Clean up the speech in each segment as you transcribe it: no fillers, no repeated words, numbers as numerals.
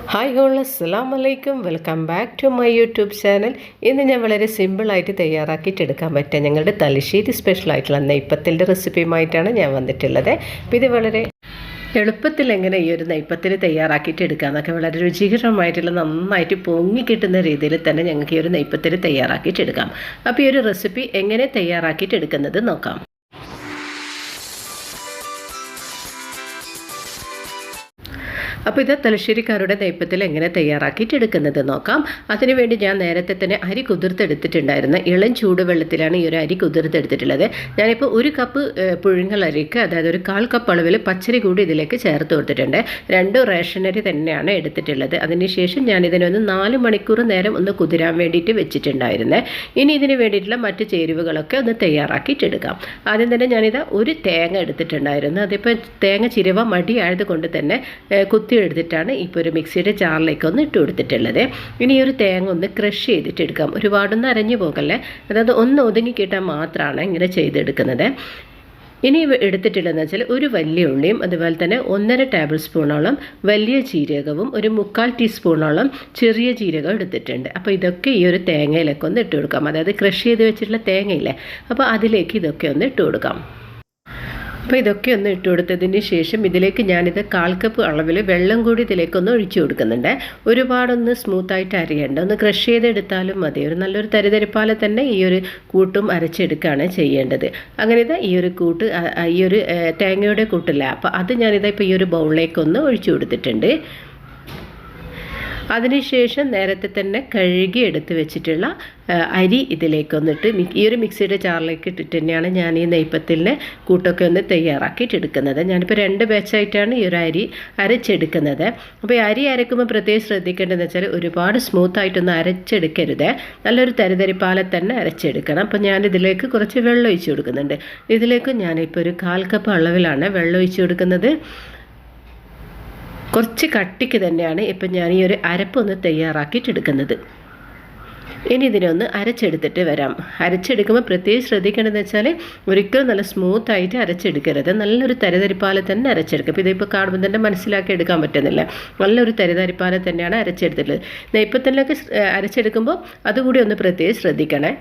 Hi all അസ്സലാമു അലൈക്കും, welcome back to my YouTube channel. ഇന്ന് ഞാൻ വളരെ സിമ്പിളായിട്ട് തയ്യാറാക്കിയിട്ടെടുക്കാൻ പറ്റുക ഞങ്ങളുടെ തലശ്ശേരി സ്പെഷ്യലായിട്ടുള്ള നെയ്പ്പത്തിൻ്റെ റെസിപ്പിയുമായിട്ടാണ് ഞാൻ വന്നിട്ടുള്ളത്. അപ്പോൾ ഇത് വളരെ എളുപ്പത്തിൽ എങ്ങനെ ഈ ഒരു നെയ്പ്പത്തിൽ തയ്യാറാക്കിയിട്ട് എടുക്കാമെന്നൊക്കെ വളരെ രുചികരമായിട്ടുള്ള നന്നായിട്ട് പൊങ്ങി കിട്ടുന്ന രീതിയിൽ തന്നെ ഞങ്ങൾക്ക് ഈ ഒരു നെയ്പ്പത്തിൽ തയ്യാറാക്കിയിട്ട് എടുക്കാം. അപ്പോൾ ഈ ഒരു റെസിപ്പി എങ്ങനെ തയ്യാറാക്കിയിട്ട് എടുക്കുന്നത് നോക്കാം. അപ്പോൾ ഇത് തലശ്ശേരിക്കാരുടെ നെയ്പ്പത്തിൽ എങ്ങനെ തയ്യാറാക്കിയിട്ട് എടുക്കുന്നത് നോക്കാം. അതിനുവേണ്ടി ഞാൻ നേരത്തെ തന്നെ അരി കുതിർത്തെടുത്തിട്ടുണ്ടായിരുന്നു. ഇളം ചൂടുവെള്ളത്തിലാണ് ഈ ഒരു അരി കുതിർത്തെടുത്തിട്ടുള്ളത്. ഞാനിപ്പോൾ 1 കപ്പ് പുഴുങ്ങലരിക്ക്, അതായത് ഒരു 1/4 കപ്പ് അളവിൽ പച്ചരി കൂടി ഇതിലേക്ക് ചേർത്ത് കൊടുത്തിട്ടുണ്ട്. 2 റേഷൻ അരി തന്നെയാണ് എടുത്തിട്ടുള്ളത്. അതിനുശേഷം ഞാൻ ഇതിനൊന്ന് 4 മണിക്കൂർ നേരം ഒന്ന് കുതിരാൻ വേണ്ടിയിട്ട് വെച്ചിട്ടുണ്ടായിരുന്നു. ഇനി ഇതിന് വേണ്ടിയിട്ടുള്ള മറ്റ് ചേരുവകളൊക്കെ ഒന്ന് തയ്യാറാക്കിയിട്ടെടുക്കാം. ആദ്യം തന്നെ ഞാനിത് ഒരു തേങ്ങ എടുത്തിട്ടുണ്ടായിരുന്നു. അതിപ്പോൾ തേങ്ങ ചിരവ മടിയായത് കൊണ്ട് തന്നെ എടുത്തിട്ടാണ് ഇപ്പോൾ ഒരു മിക്സിയുടെ ജാറിലേക്ക് ഒന്ന് ഇട്ട് കൊടുത്തിട്ടുള്ളത്. ഇനി ഒരു തേങ്ങ ഒന്ന് ക്രഷ് ചെയ്തിട്ട് എടുക്കാം. ഒരുപാടൊന്നും അരഞ്ഞു പോകല്ലേ, അതായത് ഒന്ന് ഒതുങ്ങി കിട്ടാൻ മാത്രമാണ് ഇങ്ങനെ ചെയ്തെടുക്കുന്നത്. ഇനി എടുത്തിട്ടുള്ളതെന്ന് വെച്ചാൽ ഒരു വലിയ ഉള്ളിയും അതുപോലെ തന്നെ 1.5 ടേബിൾ സ്പൂണോളം വലിയ ജീരകവും ഒരു 3/4 ടീസ്പൂണോളം ചെറിയ ജീരകം എടുത്തിട്ടുണ്ട്. അപ്പോൾ ഇതൊക്കെ ഈ ഒരു തേങ്ങയിലേക്ക് ഒന്ന് ഇട്ട് കൊടുക്കാം. അതായത് ക്രഷ് ചെയ്ത് വെച്ചിട്ടുള്ള തേങ്ങയില്ലേ, അപ്പോൾ അതിലേക്ക് ഇതൊക്കെ ഒന്ന് ഇട്ട് കൊടുക്കാം. അപ്പോൾ ഇതൊക്കെ ഒന്ന് ഇട്ട് കൊടുത്തതിന് ശേഷം ഇതിലേക്ക് ഞാനിത് 1/4 കപ്പ് അളവിൽ വെള്ളം കൂടി ഇതിലേക്കൊന്ന് ഒഴിച്ചു കൊടുക്കുന്നുണ്ട്. ഒരുപാടൊന്ന് സ്മൂത്തായിട്ട് അരിയേണ്ട, ഒന്ന് ക്രഷ് ചെയ്തെടുത്താലും മതി. ഒരു നല്ലൊരു തരിതരിപ്പാലെ തന്നെ ഈ ഒരു കൂട്ടും അരച്ചെടുക്കുകയാണ് ചെയ്യേണ്ടത്. അങ്ങനെ ഇതാ ഈ ഒരു കൂട്ട്, ഈ ഒരു തേങ്ങയുടെ കൂട്ടില്ല, അപ്പോൾ അത് ഞാനിതാ ഇപ്പോൾ ഈ ഒരു ബൗളിലേക്കൊന്ന് ഒഴിച്ചു കൊടുത്തിട്ടുണ്ട്. അതിനുശേഷം നേരത്തെ തന്നെ കഴുകി എടുത്ത് വെച്ചിട്ടുള്ള അരി ഇതിലേക്കൊന്നിട്ട് ഈ ഒരു മിക്സിയുടെ ജാറിലേക്ക് ഇട്ടിട്ട് തന്നെയാണ് ഞാൻ ഈ നെയ്പ്പത്തിലിന് കൂട്ടൊക്കെ ഒന്ന് തയ്യാറാക്കിയിട്ടെടുക്കുന്നത്. ഞാനിപ്പോൾ 2 ബാച്ചായിട്ടാണ് ഈ ഒരു അരി അരച്ചെടുക്കുന്നത്. അപ്പോൾ ഈ അരി അരക്കുമ്പോൾ പ്രത്യേകം ശ്രദ്ധിക്കേണ്ടതെന്ന് വെച്ചാൽ ഒരുപാട് സ്മൂത്തായിട്ടൊന്നും അരച്ചെടുക്കരുത്, നല്ലൊരു തരിതരിപ്പാലെ തന്നെ അരച്ചെടുക്കണം. അപ്പോൾ ഞാനിതിലേക്ക് കുറച്ച് വെള്ളം ഒഴിച്ച് കൊടുക്കുന്നുണ്ട്. ഇതിലേക്ക് ഞാനിപ്പോൾ ഒരു 1/4 കപ്പ് അളവിലാണ് വെള്ളം ഒഴിച്ച് കൊടുക്കുന്നത്. കുറച്ച് കട്ടിക്ക് തന്നെയാണ് ഇപ്പം ഞാൻ ഈ ഒരു അരപ്പൊന്ന് തയ്യാറാക്കിയിട്ടെടുക്കുന്നത്. ഇനി ഇതിനൊന്ന് അരച്ചെടുത്തിട്ട് വരാം. അരച്ചെടുക്കുമ്പോൾ പ്രത്യേകം ശ്രദ്ധിക്കേണ്ടതെന്ന് വെച്ചാൽ ഒരിക്കലും നല്ല സ്മൂത്തായിട്ട് അരച്ചെടുക്കരുത്, നല്ലൊരു തരിതരിപ്പാലെ തന്നെ അരച്ചെടുക്കുക. അപ്പോൾ ഇതിപ്പോൾ കാണുമ്പോൾ തന്നെ മനസ്സിലാക്കി എടുക്കാൻ പറ്റുന്നില്ല, നല്ലൊരു തരിതരിപ്പാലെ തന്നെയാണ് അരച്ചെടുത്തിട്ടുള്ളത്. നെയ്പ്പത്തിലൊക്കെ അരച്ചെടുക്കുമ്പോൾ അതുകൂടി ഒന്ന് പ്രത്യേകം ശ്രദ്ധിക്കണേ.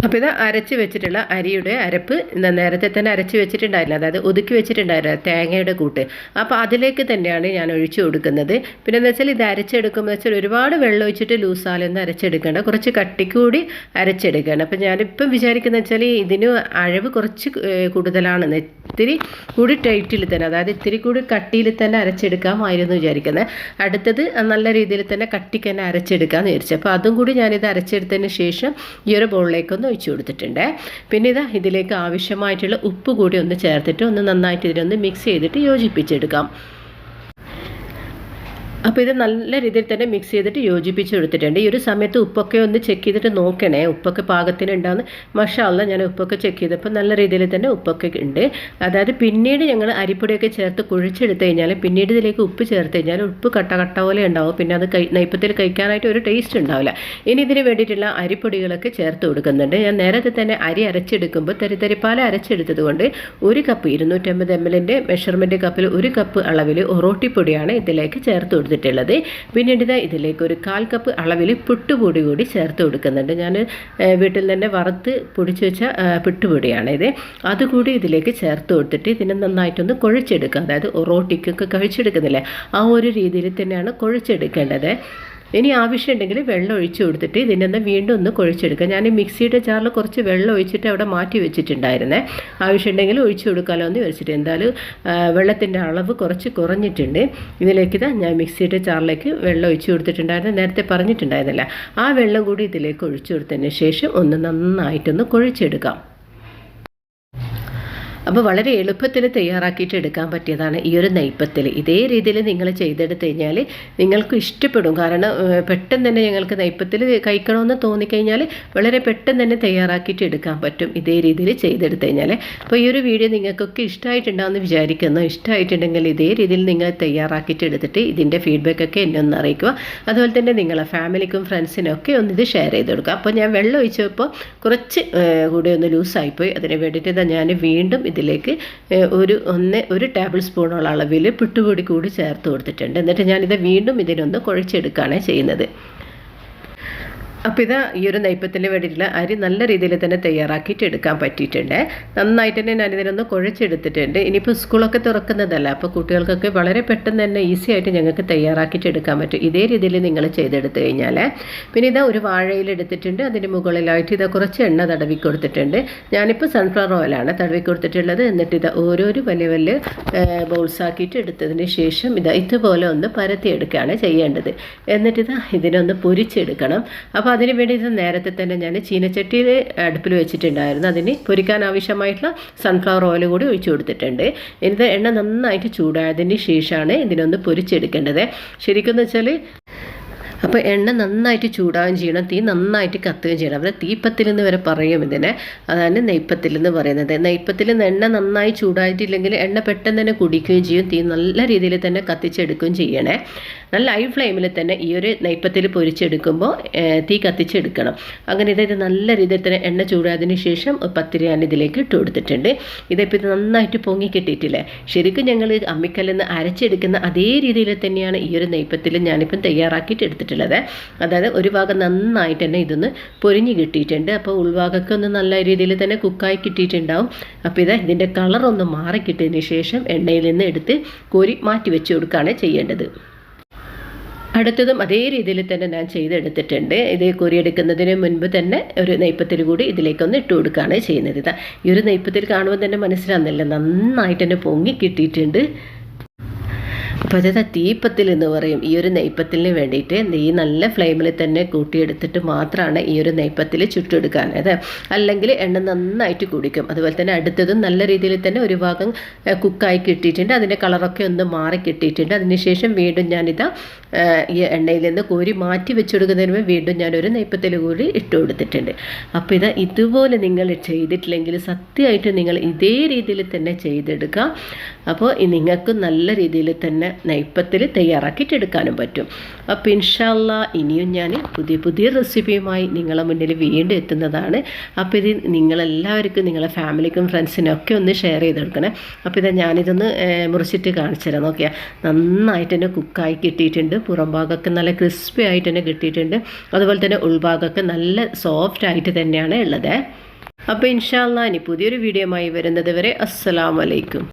അപ്പോൾ ഇത് അരച്ച് വെച്ചിട്ടുള്ള അരിയുടെ അരപ്പ് നേരത്തെ തന്നെ അരച്ച് വെച്ചിട്ടുണ്ടായിരുന്നു, അതായത് ഒതുക്കി വെച്ചിട്ടുണ്ടായിരുന്നു തേങ്ങയുടെ കൂട്ട്. അപ്പോൾ അതിലേക്ക് തന്നെയാണ് ഞാൻ ഒഴിച്ചു കൊടുക്കുന്നത്. പിന്നെ എന്താ വെച്ചാൽ ഇത് അരച്ചെടുക്കുമ്പോൾ വെച്ചാൽ ഒരുപാട് വെള്ളം ഒഴിച്ചിട്ട് ലൂസാലൊന്നും അരച്ചെടുക്കേണ്ട, കുറച്ച് കട്ടിക്കൂടി അരച്ചെടുക്കണം. അപ്പോൾ ഞാനിപ്പം വിചാരിക്കുന്നത് വെച്ചാൽ ഇതിന് അഴവ് കുറച്ച് കൂടുതലാണ്, ഇത്തിരി കൂടി ടൈറ്റിൽ തന്നെ, അതായത് ഇത്തിരി കൂടി കട്ടിയിൽ തന്നെ അരച്ചെടുക്കാമായിരുന്നു വിചാരിക്കുന്നത്. അടുത്തത് നല്ല രീതിയിൽ തന്നെ കട്ടിക്ക് തന്നെ അരച്ചെടുക്കാമെന്ന് വിചാരിച്ചു. അപ്പോൾ അതും കൂടി ഞാനിത് അരച്ചെടുത്തതിന് ശേഷം ഈ ഒരു ബൗളിലേക്കൊന്ന് ഒഴിച്ചു കൊടുത്തിട്ടുണ്ട്. പിന്നെ ഇതിലേക്ക് ആവശ്യമായിട്ടുള്ള ഉപ്പ് കൂടി ഒന്ന് ചേർത്തിട്ട് ഒന്ന് നന്നായിട്ട് ഇതിനൊന്ന് മിക്സ് ചെയ്തിട്ട് യോജിപ്പിച്ചെടുക്കാം. അപ്പോൾ ഇത് നല്ല രീതിയിൽ തന്നെ മിക്സ് ചെയ്തിട്ട് യോജിപ്പിച്ച് കൊടുത്തിട്ടുണ്ട്. ഈ ഒരു സമയത്ത് ഉപ്പൊക്കെ ഒന്ന് ചെക്ക് ചെയ്തിട്ട് നോക്കണേ, ഉപ്പൊക്കെ പാകത്തിനുണ്ടാകുന്ന. മാഷാഅല്ലാ ഞാൻ ഉപ്പൊക്കെ ചെക്ക് ചെയ്തപ്പോൾ നല്ല രീതിയിൽ തന്നെ ഉപ്പൊക്കെ ഉണ്ട്. അതായത് പിന്നീട് ഞങ്ങൾ അരിപ്പൊടിയൊക്കെ ചേർത്ത് കുഴിച്ചെടുത്ത് കഴിഞ്ഞാൽ പിന്നീട് ഇതിലേക്ക് ഉപ്പ് ചേർത്ത് കഴിഞ്ഞാൽ ഉപ്പ് കട്ട പോലെ ഉണ്ടാവും, പിന്നെ അത് നെയ്പ്പത്തിൽ കഴിക്കാനായിട്ട് ഒരു ടേസ്റ്റ് ഉണ്ടാവില്ല. ഇനി ഇതിന് വേണ്ടിയിട്ടുള്ള അരിപ്പൊടികളൊക്കെ ചേർത്ത് കൊടുക്കുന്നുണ്ട്. ഞാൻ നേരത്തെ തന്നെ അരി അരച്ചെടുക്കുമ്പോൾ തരിതരിപ്പാല അരച്ചെടുത്തത് കൊണ്ട് 1 കപ്പ് 250 ml മെഷർമെൻറ്റ് കപ്പിൽ 1 കപ്പ് അളവിൽ ഒറോട്ടിപ്പൊടിയാണ് ഇതിലേക്ക് ചേർത്ത് കൊടുത്തിട്ടുള്ളത്. പിന്നീട് ഇതിലേക്ക് ഒരു 1/4 കപ്പ് അളവിൽ പുട്ടുപൊടി കൂടി ചേർത്ത് കൊടുക്കുന്നുണ്ട്. ഞാൻ വീട്ടിൽ തന്നെ വറുത്ത് പൊടിച്ചു വെച്ച പുട്ടുപൊടിയാണ് ഇത്. അതുകൂടി ഇതിലേക്ക് ചേർത്ത് കൊടുത്തിട്ട് ഇതിനെ നന്നായിട്ടൊന്ന് കുഴച്ചെടുക്കുക. അതായത് റോട്ടിക്കൊക്കെ കുഴച്ചെടുക്കുന്നില്ലേ, ആ ഒരു രീതിയിൽ തന്നെയാണ് കുഴച്ചെടുക്കേണ്ടത്. ഇനി ആവശ്യമുണ്ടെങ്കിൽ വെള്ളം ഒഴിച്ച് കൊടുത്തിട്ട് ഇതിനൊന്ന് വീണ്ടും ഒന്ന് കുഴച്ചെടുക്കുക. ഞാൻ ഈ മിക്സിയുടെ ജാറിൽ കുറച്ച് വെള്ളം ഒഴിച്ചിട്ട് അവിടെ മാറ്റി വെച്ചിട്ടുണ്ടായിരുന്നേ. ആവശ്യമുണ്ടെങ്കിൽ ഒഴിച്ചു കൊടുക്കാമല്ലോ എന്ന് വെച്ചിട്ട് എന്തായാലും വെള്ളത്തിൻ്റെ അളവ് കുറച്ച് കുറഞ്ഞിട്ടുണ്ട്. ഇതിലേക്ക് ഞാൻ മിക്സിയുടെ ജാറിലേക്ക് വെള്ളം ഒഴിച്ച് കൊടുത്തിട്ടുണ്ടായിരുന്നു, നേരത്തെ പറഞ്ഞിട്ടുണ്ടായിരുന്നില്ല. ആ വെള്ളം കൂടി ഇതിലേക്ക് ഒഴിച്ചു കൊടുത്തതിന് ശേഷം ഒന്ന് നന്നായിട്ടൊന്ന് കുഴച്ചെടുക്കാം. അപ്പോൾ വളരെ എളുപ്പത്തിൽ തയ്യാറാക്കിയിട്ട് എടുക്കാൻ പറ്റിയതാണ് ഈ ഒരു നെയ്പ്പത്തിൽ. ഇതേ രീതിയിൽ നിങ്ങൾ ചെയ്തെടുത്ത് കഴിഞ്ഞാൽ നിങ്ങൾക്ക് ഇഷ്ടപ്പെടും. കാരണം പെട്ടെന്ന് തന്നെ ഞങ്ങൾക്ക് നെയ്പ്പത്തിൽ കഴിക്കണമെന്ന് തോന്നിക്കഴിഞ്ഞാൽ വളരെ പെട്ടെന്ന് തന്നെ തയ്യാറാക്കിയിട്ട് എടുക്കാൻ പറ്റും ഇതേ രീതിയിൽ ചെയ്തെടുത്ത് കഴിഞ്ഞാൽ. അപ്പോൾ ഈ ഒരു വീഡിയോ നിങ്ങൾക്കൊക്കെ ഇഷ്ടമായിട്ടുണ്ടാകുമെന്ന് വിചാരിക്കുന്നു. ഇഷ്ടമായിട്ടുണ്ടെങ്കിൽ ഇതേ രീതിയിൽ നിങ്ങൾ തയ്യാറാക്കിയിട്ട് എടുത്തിട്ട് ഇതിൻ്റെ ഫീഡ്ബാക്കൊക്കെ എന്നെ ഒന്ന് അറിയിക്കുക. അതുപോലെ തന്നെ നിങ്ങളെ ഫാമിലിക്കും ഫ്രണ്ട്സിനും ഒക്കെ ഒന്ന് ഇത് ഷെയർ ചെയ്ത് കൊടുക്കുക. അപ്പോൾ ഞാൻ വെള്ളം ഒഴിച്ചപ്പോൾ കുറച്ച് കൂടി ഒന്ന് ലൂസായിപ്പോയി. അതിന് വേണ്ടിയിട്ട് ഞാൻ വീണ്ടും ഇതിലേക്ക് ഒരു ടേബിൾ സ്പൂണോളം അളവിൽ പുട്ടുപൊടി കൂടി ചേർത്ത് കൊടുത്തിട്ടുണ്ട്. എന്നിട്ട് ഞാനിത് വീണ്ടും ഇതിനൊന്ന് കുഴച്ചെടുക്കുകയാണ് ചെയ്യുന്നത്. അപ്പോൾ ഇത് ഈ ഒരു നെയ്പ്പത്തിന് വേണ്ടിയിട്ടുള്ള അരി നല്ല രീതിയിൽ തന്നെ തയ്യാറാക്കിയിട്ട് എടുക്കാൻ പറ്റിയിട്ടുണ്ട്. നന്നായിട്ട് തന്നെ ഞാനിതിനൊന്ന് കുഴച്ചെടുത്തിട്ടുണ്ട്. ഇനിയിപ്പോൾ സ്കൂളൊക്കെ തുറക്കുന്നതല്ല, അപ്പോൾ കുട്ടികൾക്കൊക്കെ വളരെ പെട്ടെന്ന് തന്നെ ഈസി ആയിട്ട് ഞങ്ങൾക്ക് തയ്യാറാക്കിയിട്ട് എടുക്കാൻ പറ്റും. ഇതേ രീതിയിൽ നിങ്ങൾ ചെയ്തെടുത്ത് കഴിഞ്ഞാൽ. പിന്നെ ഇത് ഒരു വാഴയിൽ എടുത്തിട്ടുണ്ട്. അതിന് മുകളിലായിട്ട് ഇത് കുറച്ച് എണ്ണ തടവി കൊടുത്തിട്ടുണ്ട്. ഞാനിപ്പോൾ സൺഫ്ലവർ ഓയിലാണ് തടവി കൊടുത്തിട്ടുള്ളത്. എന്നിട്ട് ഇത് ഓരോരു വലിയ വലിയ ബൗൾസ് ആക്കിയിട്ട് എടുത്തതിന് ശേഷം ഇതുപോലെ ഒന്ന് പരത്തിയെടുക്കുകയാണ് ചെയ്യേണ്ടത്. എന്നിട്ട് ഇതിനൊന്ന് പൊരിച്ചെടുക്കണം. അപ്പോൾ അതിന് വേണ്ടി ഇത് നേരത്തെ തന്നെ ഞാൻ ചീനച്ചട്ടിയിൽ അടുപ്പിൽ വെച്ചിട്ടുണ്ടായിരുന്നു. അതിന് പൊരിക്കാൻ ആവശ്യമായിട്ടുള്ള സൺഫ്ലവർ ഓയിൽ കൂടി ഒഴിച്ചു കൊടുത്തിട്ടുണ്ട്. ഇത് എണ്ണ നന്നായിട്ട് ചൂടായതിന് ശേഷമാണ് ഇതിനൊന്ന് പൊരിച്ചെടുക്കേണ്ടത്. ശരിക്കും എന്ന് വെച്ചാൽ അപ്പോൾ എണ്ണ നന്നായിട്ട് ചൂടാവുകയും ചെയ്യണം, തീ നന്നായിട്ട് കത്തുകയും ചെയ്യണം. അവിടെ തീപ്പത്തിൽ എന്ന് വരെ പറയും ഇതിനെ, അതാണ് നെയ്പ്പത്തിൽ എന്ന് പറയുന്നത്. നെയ്പ്പത്തിൽ എണ്ണ നന്നായി ചൂടായിട്ടില്ലെങ്കിൽ എണ്ണ പെട്ടെന്ന് തന്നെ കുടിക്കുകയും ചെയ്യും, തീ നല്ല രീതിയിൽ തന്നെ കത്തിച്ചെടുക്കുകയും ചെയ്യണേ. നല്ല ഹൈ ഫ്ലെയിമിൽ തന്നെ ഈ ഒരു നെയ്പ്പത്തിൽ പൊരിച്ചെടുക്കുമ്പോൾ തീ കത്തിച്ചെടുക്കണം. അങ്ങനെ ഇത് നല്ല രീതിയിൽ തന്നെ എണ്ണ ചൂടായതിന് ശേഷം പത്തിരി ഞാൻ ഇതിലേക്ക് ഇട്ട് കൊടുത്തിട്ടുണ്ട്. ഇതിപ്പോൾ ഇത് നന്നായിട്ട് പൊങ്ങി കിട്ടിയിട്ടില്ലേ. ശരിക്കും ഞങ്ങൾ അമ്മിക്കല്ലിൽ നിന്ന് അരച്ചെടുക്കുന്ന അതേ രീതിയിൽ തന്നെയാണ് ഈ ഒരു നെയ്പ്പത്തിൽ ഞാനിപ്പം തയ്യാറാക്കിയിട്ട് എടുത്തിട്ടുള്ളത്. അതായത് ഒരു ഭാഗം നന്നായിട്ട് തന്നെ ഇതൊന്ന് പൊരിഞ്ഞ് കിട്ടിയിട്ടുണ്ട്. അപ്പോൾ ഉൾഭാഗമൊക്കെ ഒന്ന് നല്ല രീതിയിൽ തന്നെ കുക്കായി കിട്ടിയിട്ടുണ്ടാവും. അപ്പോൾ ഇതിൻ്റെ കളറൊന്ന് മാറി കിട്ടിയതിന് ശേഷം എണ്ണയിൽ നിന്ന് എടുത്ത് കോരി മാറ്റി വെച്ച് കൊടുക്കുകയാണ് ചെയ്യേണ്ടത്. അടുത്തതും അതേ രീതിയിൽ തന്നെ ഞാൻ ചെയ്തെടുത്തിട്ടുണ്ട്. ഇത് കോരിയെടുക്കുന്നതിന് മുൻപ് തന്നെ ഒരു നെയ്പ്പത്തിൽ കൂടി ഇതിലേക്കൊന്ന് ഇട്ട് കൊടുക്കുകയാണ് ചെയ്യുന്നത്. ഈ ഒരു നെയ്പ്പത്തിൽ കാണുമ്പോൾ തന്നെ മനസ്സിലാകുന്നില്ല, നന്നായിട്ട് തന്നെ പൊങ്ങി കിട്ടിയിട്ടുണ്ട്. അപ്പോൾ അത് തീപ്പത്തിൽ എന്ന് പറയും. ഈ ഒരു നെയ്പ്പത്തിന് വേണ്ടിയിട്ട് ഈ നല്ല ഫ്ലെയിമിൽ തന്നെ കൂട്ടിയെടുത്തിട്ട് മാത്രമാണ് ഈ ഒരു നെയ്പ്പത്തിൽ ചുട്ടെടുക്കാൻ. അല്ലെങ്കിൽ എണ്ണ നന്നായിട്ട് കുടിക്കും. അതുപോലെ തന്നെ അടുത്തതും നല്ല രീതിയിൽ തന്നെ ഒരു ഭാഗം കുക്കായി കിട്ടിയിട്ടുണ്ട്. അതിൻ്റെ കളറൊക്കെ ഒന്ന് മാറി കിട്ടിയിട്ടുണ്ട്. അതിനുശേഷം വീണ്ടും ഞാനിതാ ഈ എണ്ണയിൽ നിന്ന് കോരി മാറ്റി വെച്ചെടുക്കുന്നതിന് മുമ്പ് വീണ്ടും ഞാനൊരു നെയ്പ്പത്തിൽ കൂടി ഇട്ട് കൊടുത്തിട്ടുണ്ട്. അപ്പോൾ ഇതുപോലെ നിങ്ങൾ ചെയ്തിട്ടില്ലെങ്കിൽ സത്യമായിട്ട് നിങ്ങൾ ഇതേ രീതിയിൽ തന്നെ ചെയ്തെടുക്കുക. അപ്പോൾ നിങ്ങൾക്ക് നല്ല രീതിയിൽ തന്നെ നെയ്പ്പത്തിൽ തയ്യാറാക്കിയിട്ടെടുക്കാനും പറ്റും. അപ്പോൾ ഇൻഷാ അല്ലാഹ് ഇനിയും ഞാൻ പുതിയ റെസിപ്പിയുമായി നിങ്ങളെ മുന്നിൽ വീണ്ടും എത്തുന്നതാണ്. അപ്പോൾ ഇത് നിങ്ങളെല്ലാവർക്കും നിങ്ങളെ ഫാമിലിക്കും ഫ്രണ്ട്സിനും ഒക്കെ ഒന്ന് ഷെയർ ചെയ്ത് കൊടുക്കണേ. അപ്പോൾ ഞാനിതൊന്ന് മുറിച്ചിട്ട് കാണിച്ചു തരാം. നോക്കിയാൽ നന്നായിട്ട് തന്നെ കുക്കായി കിട്ടിയിട്ടുണ്ട്. പുറം ഭാഗമൊക്കെ നല്ല ക്രിസ്പി ആയിട്ട് തന്നെ കിട്ടിയിട്ടുണ്ട്. അതുപോലെ തന്നെ ഉൾഭാഗമൊക്കെ നല്ല സോഫ്റ്റ് ആയിട്ട് തന്നെയാണ് ഉള്ളത്. അപ്പോൾ ഇൻഷാ അല്ലാഹ് ഇനി പുതിയൊരു വീഡിയോയുമായി വരുന്നത് വരെ അസ്സലാമു അലൈക്കും.